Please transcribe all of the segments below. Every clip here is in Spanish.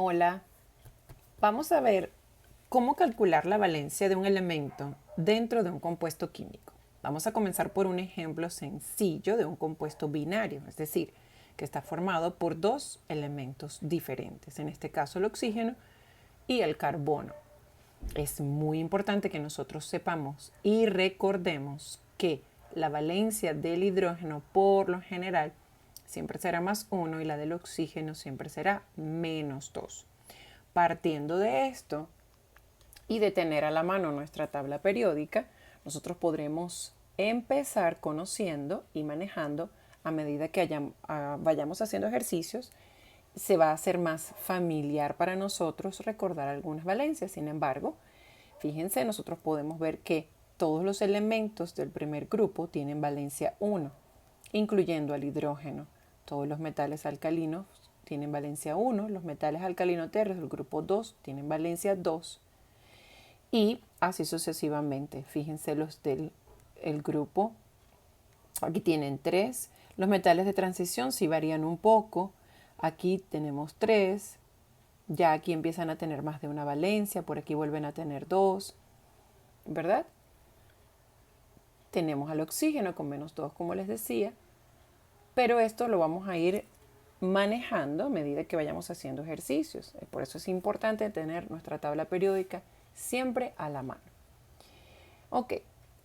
Hola, vamos a ver cómo calcular la valencia de un elemento dentro de un compuesto químico. Vamos a comenzar por un ejemplo sencillo de un compuesto binario, es decir, que está formado por dos elementos diferentes, en este caso el oxígeno y el carbono. Es muy importante que nosotros sepamos y recordemos que la valencia del hidrógeno por lo general siempre será +1 y la del oxígeno siempre será -2. Partiendo de esto y de tener a la mano nuestra tabla periódica, nosotros podremos empezar conociendo y manejando a medida que vayamos haciendo ejercicios. Se va a hacer más familiar para nosotros recordar algunas valencias. Sin embargo, fíjense, nosotros podemos ver que todos los elementos del primer grupo tienen valencia 1, incluyendo al hidrógeno. Todos los metales alcalinos tienen valencia 1, los metales alcalino-tierras del grupo 2 tienen valencia 2 y así sucesivamente. Fíjense los del grupo, aquí tienen 3. Los metales de transición sí varían un poco. Aquí tenemos 3, ya aquí empiezan a tener más de una valencia, por aquí vuelven a tener 2, ¿verdad? Tenemos al oxígeno con -2, como les decía, pero esto lo vamos a ir manejando a medida que vayamos haciendo ejercicios. Por eso es importante tener nuestra tabla periódica siempre a la mano. Ok,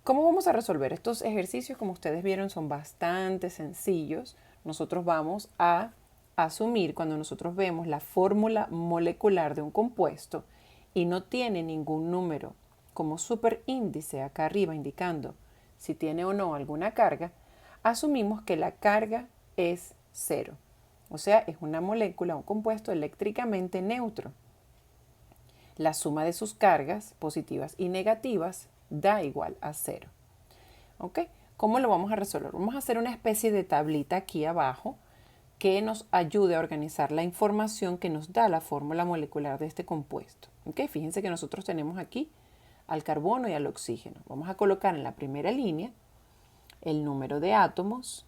¿cómo vamos a resolver estos ejercicios? Como ustedes vieron, son bastante sencillos. Nosotros vamos a asumir, cuando nosotros vemos la fórmula molecular de un compuesto y no tiene ningún número como superíndice acá arriba indicando si tiene o no alguna carga, asumimos que la carga es 0. O sea, es una molécula, un compuesto eléctricamente neutro. La suma de sus cargas positivas y negativas da igual a 0. ¿Ok? ¿Cómo lo vamos a resolver? Vamos a hacer una especie de tablita aquí abajo que nos ayude a organizar la información que nos da la fórmula molecular de este compuesto. ¿Ok? Fíjense que nosotros tenemos aquí al carbono y al oxígeno. Vamos a colocar en la primera línea el número de átomos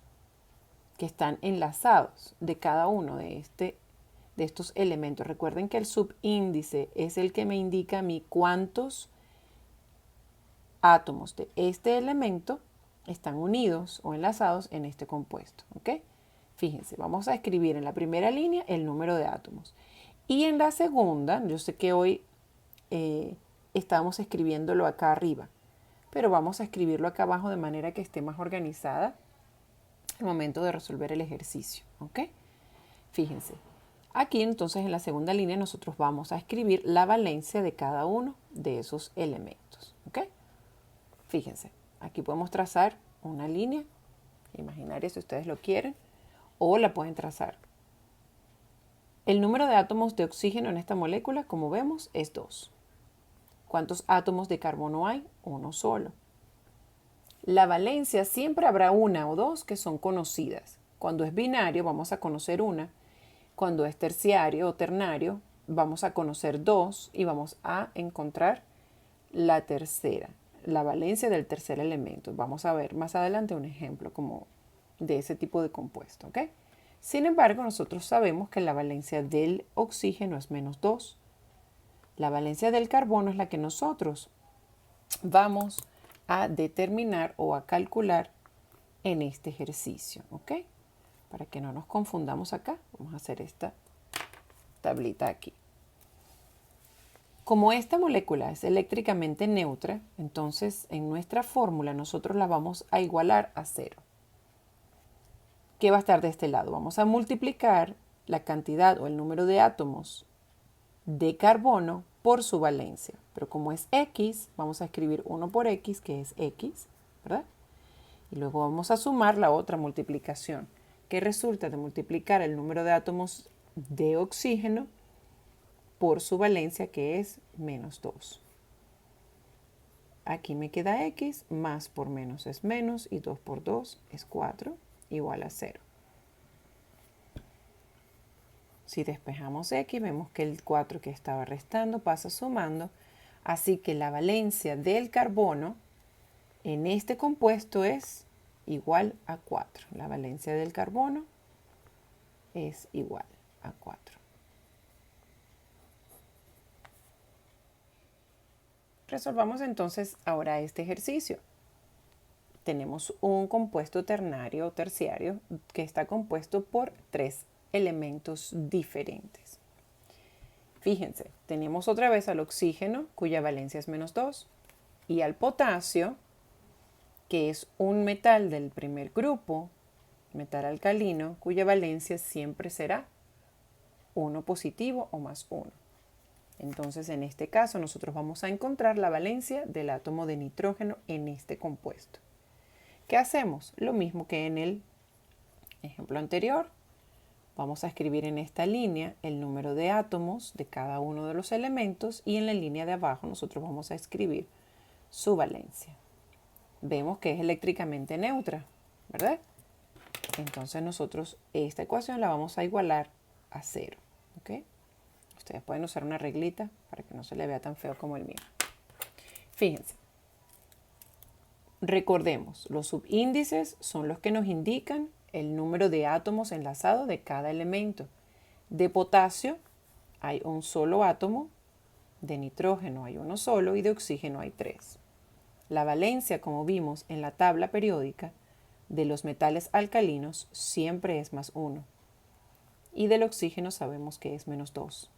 que están enlazados de cada uno de estos elementos. Recuerden que el subíndice es el que me indica a mí cuántos átomos de este elemento están unidos o enlazados en este compuesto. ¿Ok? Fíjense, vamos a escribir en la primera línea el número de átomos. Y en la segunda, yo sé que hoy estamos escribiéndolo acá arriba, pero vamos a escribirlo acá abajo de manera que esté más organizada al momento de resolver el ejercicio. ¿Ok? Fíjense, aquí entonces en la segunda línea nosotros vamos a escribir la valencia de cada uno de esos elementos. ¿Ok? Fíjense, aquí podemos trazar una línea imaginaria si ustedes lo quieren, o la pueden trazar. El número de átomos de oxígeno en esta molécula, como vemos, es 2. ¿Cuántos átomos de carbono hay? Uno solo. La valencia siempre habrá una o dos que son conocidas. Cuando es binario vamos a conocer una. Cuando es terciario o ternario vamos a conocer 2 y vamos a encontrar la tercera, la valencia del tercer elemento. Vamos a ver más adelante un ejemplo como de ese tipo de compuesto, ¿ok? Sin embargo, nosotros sabemos que la valencia del oxígeno es -2. La valencia del carbono es la que nosotros vamos a determinar o a calcular en este ejercicio, ¿ok? Para que no nos confundamos acá, vamos a hacer esta tablita aquí. Como esta molécula es eléctricamente neutra, entonces en nuestra fórmula nosotros la vamos a igualar a 0. ¿Qué va a estar de este lado? Vamos a multiplicar la cantidad o el número de átomos de carbono por su valencia. Pero como es X, vamos a escribir 1 por X, que es X, ¿verdad? Y luego vamos a sumar la otra multiplicación, que resulta de multiplicar el número de átomos de oxígeno por su valencia, que es -2. Aquí me queda X, más por menos es menos, y 2 por 2 es 4, igual a 0. Si despejamos X, vemos que el 4 que estaba restando pasa sumando, así que la valencia del carbono en este compuesto es igual a 4. La valencia del carbono es igual a 4. Resolvamos entonces ahora este ejercicio. Tenemos un compuesto ternario o terciario que está compuesto por 3 elementos diferentes. Fíjense, tenemos otra vez al oxígeno, cuya valencia es -2, y al potasio, que es un metal del primer grupo, metal alcalino, cuya valencia siempre será 1 positivo o +1. Entonces, en este caso, nosotros vamos a encontrar la valencia del átomo de nitrógeno en este compuesto. ¿Qué hacemos? Lo mismo que en el ejemplo anterior. Vamos a escribir en esta línea el número de átomos de cada uno de los elementos y en la línea de abajo nosotros vamos a escribir su valencia. Vemos que es eléctricamente neutra, ¿verdad? Entonces nosotros esta ecuación la vamos a igualar a 0, ¿ok? Ustedes pueden usar una reglita para que no se le vea tan feo como el mío. Fíjense. Recordemos, los subíndices son los que nos indican el número de átomos enlazados de cada elemento. De potasio hay un solo átomo, de nitrógeno hay uno solo y de oxígeno hay 3. La valencia, como vimos en la tabla periódica, de los metales alcalinos siempre es +1. Y del oxígeno sabemos que es -2.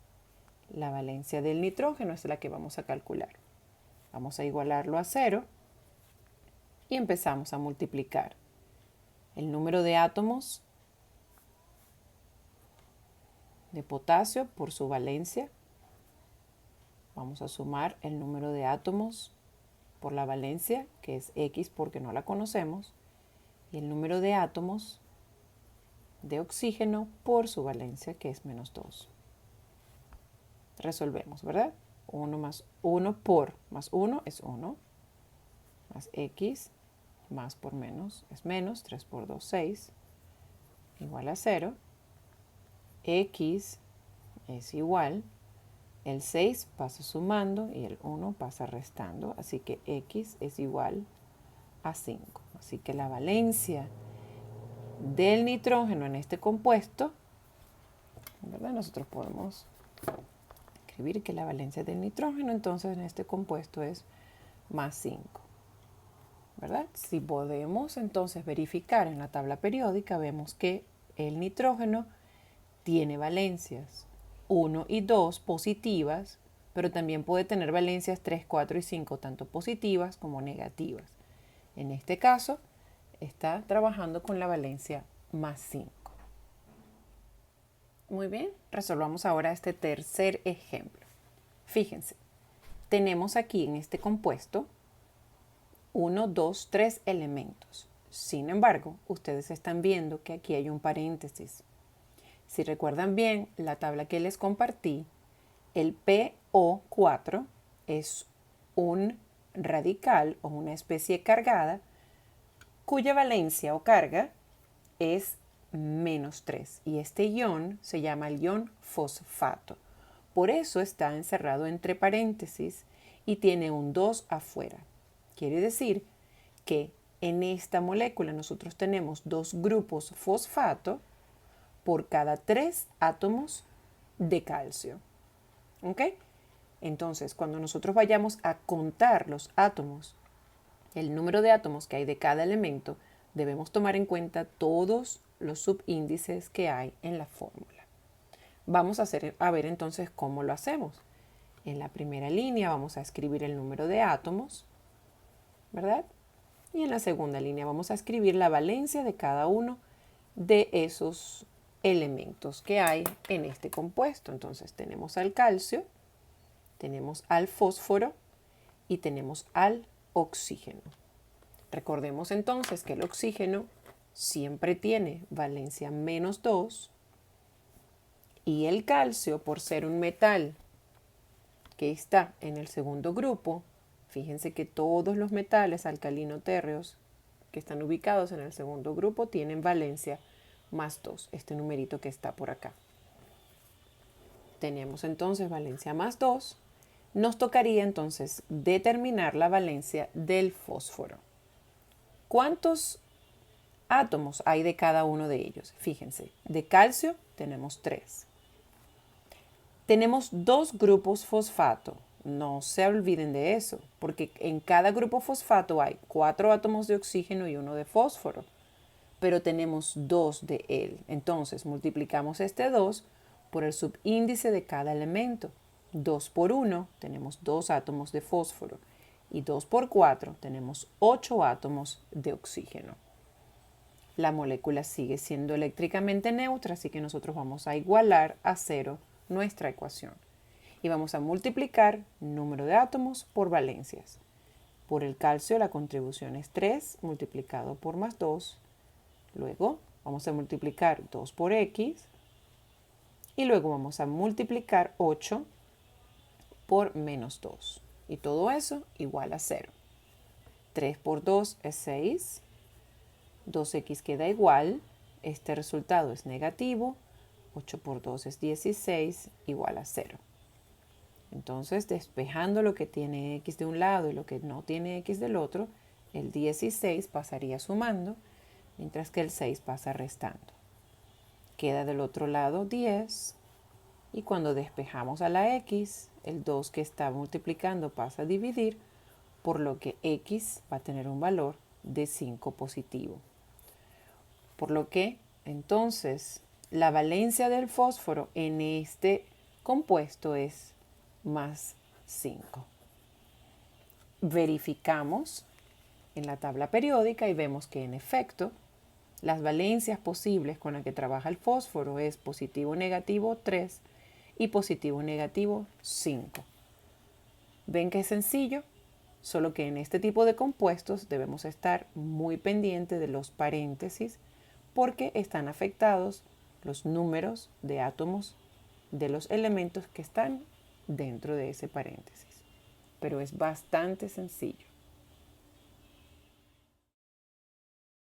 La valencia del nitrógeno es la que vamos a calcular. Vamos a igualarlo a 0 y empezamos a multiplicar el número de átomos de potasio por su valencia. Vamos a sumar el número de átomos por la valencia, que es X porque no la conocemos, y el número de átomos de oxígeno por su valencia, que es -2. Resolvemos, ¿verdad? 1 más 1 por más 1 es 1, más X, más por menos es menos, 3 por 2, 6, igual a 0. X es igual, el 6 pasa sumando y el 1 pasa restando, así que X es igual a 5. Así que la valencia del nitrógeno en este compuesto, ¿verdad? Nosotros podemos escribir que la valencia del nitrógeno entonces en este compuesto es +5. ¿Verdad? Si podemos entonces verificar en la tabla periódica, vemos que el nitrógeno tiene valencias 1 y 2 positivas, pero también puede tener valencias 3, 4 y 5, tanto positivas como negativas. En este caso, está trabajando con la valencia +5. Muy bien, resolvamos ahora este tercer ejemplo. Fíjense, tenemos aquí en este compuesto 1, 2, 3 elementos. Sin embargo, ustedes están viendo que aquí hay un paréntesis. Si recuerdan bien la tabla que les compartí, el PO4 es un radical o una especie cargada cuya valencia o carga es -3 y este ion se llama el ion fosfato. Por eso está encerrado entre paréntesis y tiene un 2 afuera. Quiere decir que en esta molécula nosotros tenemos 2 grupos fosfato por cada 3 átomos de calcio. ¿Ok? Entonces, cuando nosotros vayamos a contar los átomos, el número de átomos que hay de cada elemento, debemos tomar en cuenta todos los subíndices que hay en la fórmula. Vamos a ver entonces cómo lo hacemos. En la primera línea vamos a escribir el número de átomos, ¿verdad? Y en la segunda línea vamos a escribir la valencia de cada uno de esos elementos que hay en este compuesto. Entonces tenemos al calcio, tenemos al fósforo y tenemos al oxígeno. Recordemos entonces que el oxígeno siempre tiene valencia -2 y el calcio, por ser un metal que está en el segundo grupo, fíjense que todos los metales alcalino-térreos que están ubicados en el segundo grupo tienen valencia +2, este numerito que está por acá. Tenemos entonces valencia +2. Nos tocaría entonces determinar la valencia del fósforo. ¿Cuántos átomos hay de cada uno de ellos? Fíjense, de calcio tenemos 3. Tenemos 2 grupos fosfato, No se olviden de eso, porque en cada grupo fosfato hay 4 átomos de oxígeno y 1 de fósforo, pero tenemos 2 de él. Entonces multiplicamos este 2 por el subíndice de cada elemento. 2 por 1 tenemos 2 átomos de fósforo y 2 por 4 tenemos 8 átomos de oxígeno. La molécula sigue siendo eléctricamente neutra, así que nosotros vamos a igualar a 0 nuestra ecuación. Y vamos a multiplicar número de átomos por valencias. Por el calcio la contribución es 3 multiplicado por más 2. Luego vamos a multiplicar 2 por X. Y luego vamos a multiplicar 8 por menos 2. Y todo eso igual a 0. 3 por 2 es 6. 2x queda igual. Este resultado es negativo. 8 por 2 es 16, igual a 0. Entonces, despejando lo que tiene x de un lado y lo que no tiene x del otro, el 16 pasaría sumando, mientras que el 6 pasa restando. Queda del otro lado 10, y cuando despejamos a la x, el 2 que está multiplicando pasa a dividir, por lo que x va a tener un valor de 5 positivo. Por lo que, entonces, la valencia del fósforo en este compuesto es más 5. Verificamos en la tabla periódica y vemos que en efecto las valencias posibles con las que trabaja el fósforo es positivo negativo 3 y positivo negativo 5. ¿Ven que es sencillo? Solo que en este tipo de compuestos debemos estar muy pendientes de los paréntesis porque están afectados los números de átomos de los elementos que están dentro de ese paréntesis. Pero es bastante sencillo.